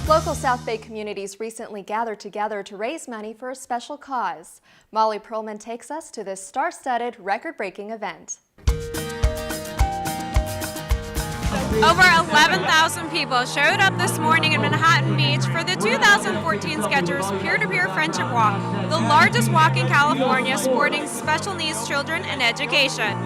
Local South Bay communities recently gathered together to raise money for a special cause. Molly Perlman takes us to this star-studded, record-breaking event. Over 11,000 people showed up this morning in Manhattan Beach for the 2014 Skechers Peer-to-Peer Friendship Walk, the largest walk in California supporting special needs children and education.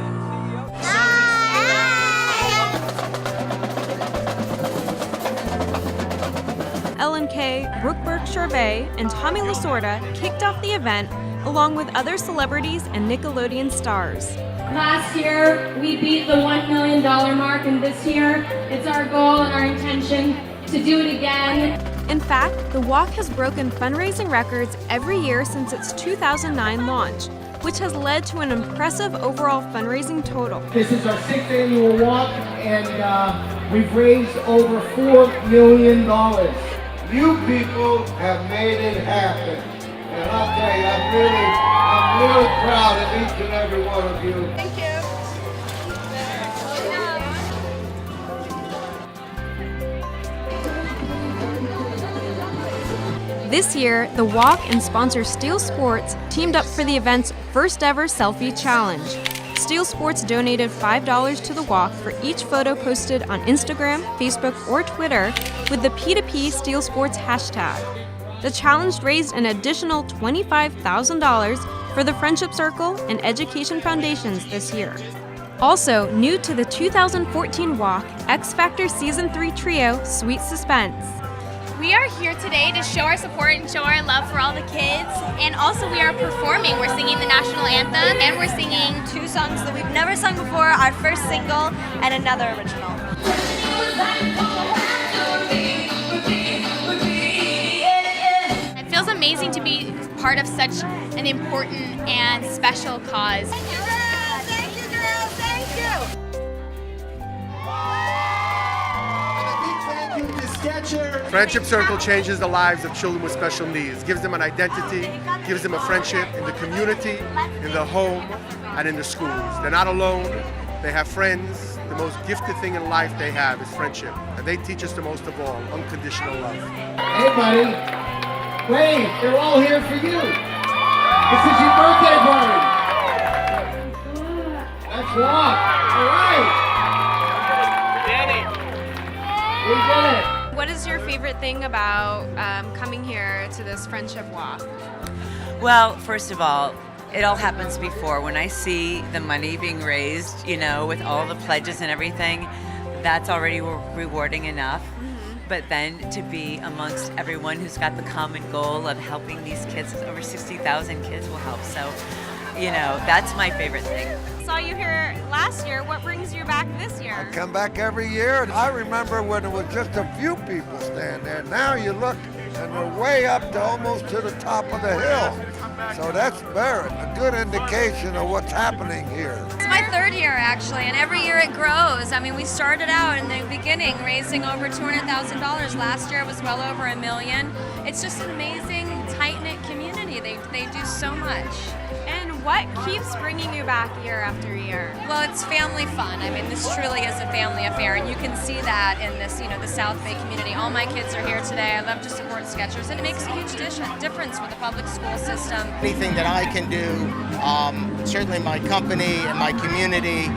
Ellen Kay, Burke-Charvet, and Tommy Lasorda kicked off the event along with other celebrities and Nickelodeon stars. Last year, we beat the $1 million mark, and this year, it's our goal and our intention to do it again. In fact, the walk has broken fundraising records every year since its 2009 launch, which has led to an impressive overall fundraising total. This is our 6th annual walk, and we've raised over $4 million. You people have made it happen. And I'll tell you, I'm really proud of each and every one of you. Thank you. This year, the walk and sponsor Steel Sports teamed up for the event's first ever selfie challenge. Steel Sports donated $5 to the walk for each photo posted on Instagram, Facebook, or Twitter with the P2P Steel Sports hashtag. The challenge raised an additional $25,000 for the Friendship Circle and Education Foundations this year. Also, new to the 2014 walk, X Factor Season 3 trio, Sweet Suspense. We are here today to show our support and show our love for all the kids, and also we are performing. We're singing the national anthem, and we're singing 2 songs that we've never sung before, our first single and another original. It feels amazing to be part of such an important and special cause. Thank you, girls! Thank you, girls! Thank you! Friendship Circle changes the lives of children with special needs, gives them an identity, gives them a friendship in the community, in the home, and in the schools. They're not alone, they have friends. The most gifted thing in life they have is friendship. And they teach us the most of all, unconditional love. Hey, buddy. Wave, they're all here for you. This is your birthday party. Let's walk. All right. We did it. What is your favorite thing about coming here to this friendship walk? Well, first of all, it all happens before. When I see the money being raised, you know, with all the pledges and everything, that's already rewarding enough. But then to be amongst everyone who's got the common goal of helping these kids, over 60,000 kids will help. So, you know, that's my favorite thing. Saw you here last year. What brings you back this year? I come back every year. I remember when it was just a few people standing there. Now you look and they're way up to almost to the top of the hill. So that's a good indication of what's happening here. It's my 3rd year actually, and every year it grows. I mean, we started out in the beginning raising over $200,000. Last year it was well over $1 million. It's just an amazing, tight-knit community. They do so much. And what keeps bringing you back year after year? Well, it's family fun. I mean, this truly is a family affair, and you can see that in this, you know, the South Bay community. All my kids are here today. I love to support Skechers, and it makes a huge difference with the public school system. Anything that I can do, certainly my company and my community,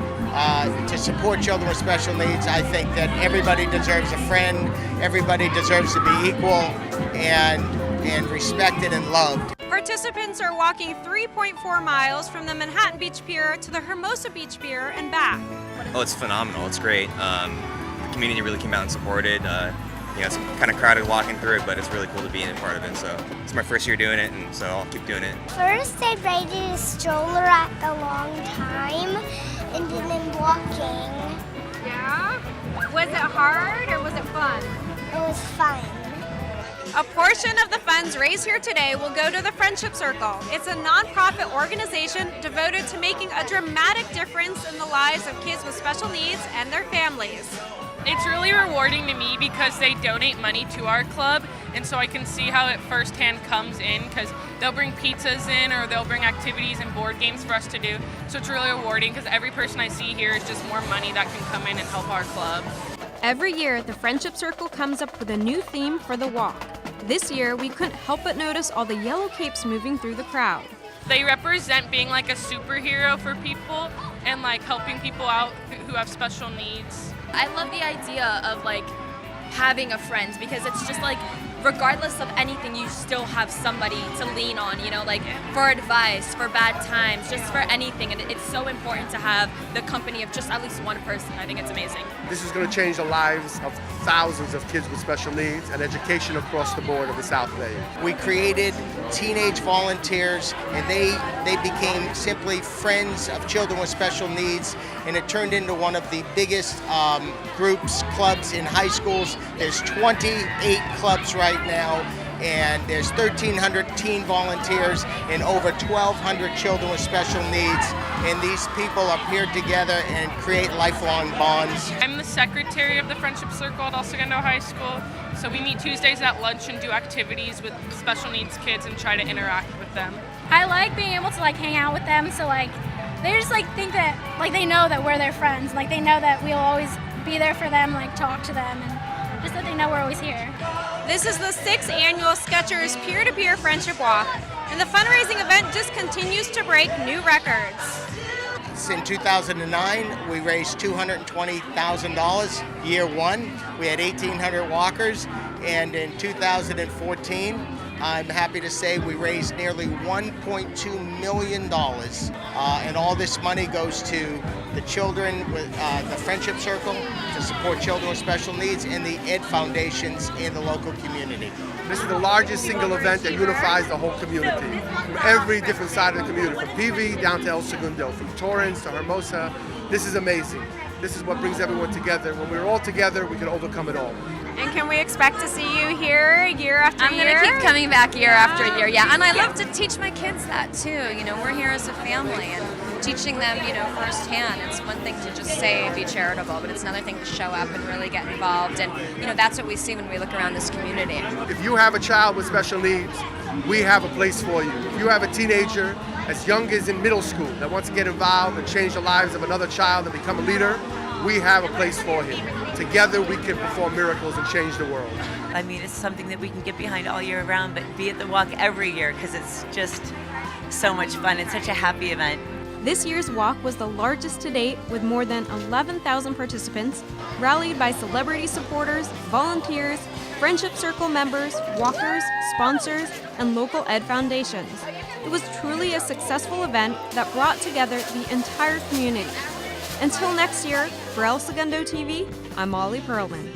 to support children with special needs. I think that everybody deserves a friend, everybody deserves to be equal and respected and loved. Participants are walking 3.4 miles from the Manhattan Beach Pier to the Hermosa Beach Pier and back. Oh, it's phenomenal. It's great. The community really came out and supported. You know, it's kind of crowded walking through it, but it's really cool to be in a part of it. So it's my first year doing it, and so I'll keep doing it. First, I raided a stroller at the long time, and then walking. Yeah? Was it hard or was it fun? It was fun. A portion of the funds raised here today will go to the Friendship Circle. It's a nonprofit organization devoted to making a dramatic difference in the lives of kids with special needs and their families. It's really rewarding to me because they donate money to our club, and so I can see how it firsthand comes in, because they'll bring pizzas in or they'll bring activities and board games for us to do. So it's really rewarding because every person I see here is just more money that can come in and help our club. Every year, the Friendship Circle comes up with a new theme for the walk. This year, we couldn't help but notice all the yellow capes moving through the crowd. They represent being like a superhero for people and like helping people out who have special needs. I love the idea of like having a friend because it's just like regardless of anything, you still have somebody to lean on, you know, like for advice, for bad times, just for anything. And it's so important to have the company of just at least one person. I think it's amazing. This is going to change the lives of thousands of kids with special needs and education across the board of the South Bay. We created teenage volunteers, and they became simply friends of children with special needs, and it turned into one of the biggest groups, clubs in high schools. There's 28 clubs right now, and there's 1,300 teen volunteers and over 1,200 children with special needs, and these people appear together and create lifelong bonds. I'm the secretary of the Friendship Circle at Segundo High School, so we meet Tuesdays at lunch and do activities with special needs kids and try to interact with them. I like being able to like hang out with them, so like they just like think that like they know that we're their friends, like they know that we'll always be there for them, like talk to them, and just that they know we're always here. This is the 6th annual Skechers Peer-to-Peer Friendship Walk, and the fundraising event just continues to break new records. In 2009, we raised $220,000. Year one, we had 1,800 walkers, and in 2014, I'm happy to say we raised nearly $1.2 million, and all this money goes to the children with the Friendship Circle to support children with special needs and the Ed Foundations in the local community. This is the largest single event that unifies the whole community, from every different side of the community, from PV down to El Segundo, from Torrance to Hermosa. This is amazing. This is what brings everyone together. When we're all together, we can overcome it all. And can we expect to see you here year after year? I'm going to keep coming back year after year, yeah. And I love to teach my kids that too. You know, we're here as a family and teaching them, you know, firsthand. It's one thing to just say and be charitable, but it's another thing to show up and really get involved. And, you know, that's what we see when we look around this community. If you have a child with special needs, we have a place for you. If you have a teenager as young as in middle school that wants to get involved and change the lives of another child and become a leader, we have a place for him. Together we can perform miracles and change the world. I mean, it's something that we can get behind all year round, but be at the walk every year because it's just so much fun. It's such a happy event. This year's walk was the largest to date, with more than 11,000 participants, rallied by celebrity supporters, volunteers, Friendship Circle members, walkers, sponsors, and local Ed Foundations. It was truly a successful event that brought together the entire community. Until next year, for El Segundo TV, I'm Molly Perlman.